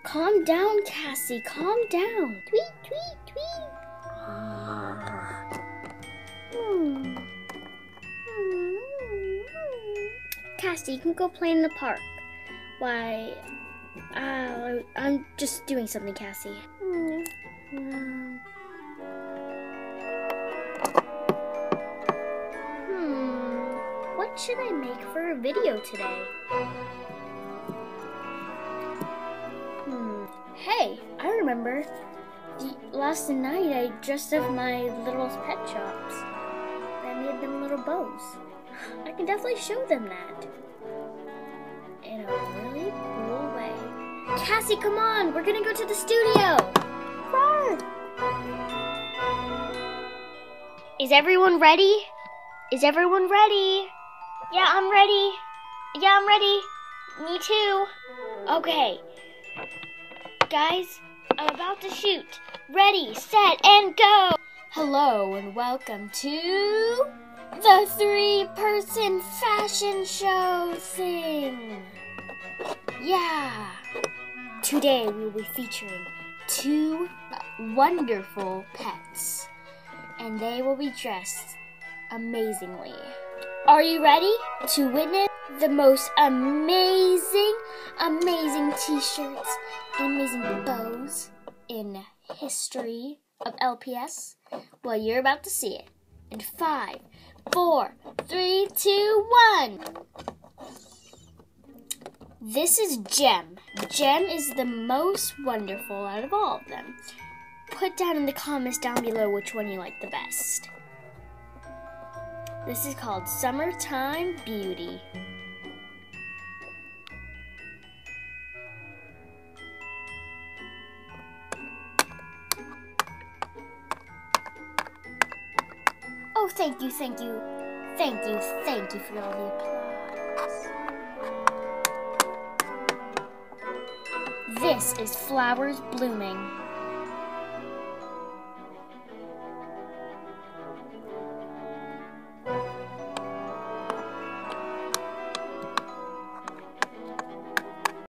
Calm down, Cassie. Calm down. Tweet, tweet, tweet. Cassie, you can go play in the park. Why, I'm just doing something, Cassie. What should I make for a video today? Hey, I remember. Last night I dressed up my little pet shops. I made them little bows. I can definitely show them that. In a really cool way. Cassie, come on! We're gonna go to the studio! Run! Is everyone ready? Is everyone ready? Yeah, I'm ready. Yeah, I'm ready. Me too. Okay. Guys, I'm about to shoot. Ready, set, and go! Hello, and welcome to the 3-person fashion show thing. Yeah. Today we will be featuring 2 wonderful pets, and they will be dressed amazingly. Are you ready to witness the most amazing t-shirts and amazing bows in history of LPS? Well, you're about to see it. In 5, 4, 3, 2, 1. This is Gem. Gem is the most wonderful out of all of them. Put down in the comments down below which one you like the best. This is called Summertime Beauty. Oh, thank you for all the applause. This is Flowers Blooming.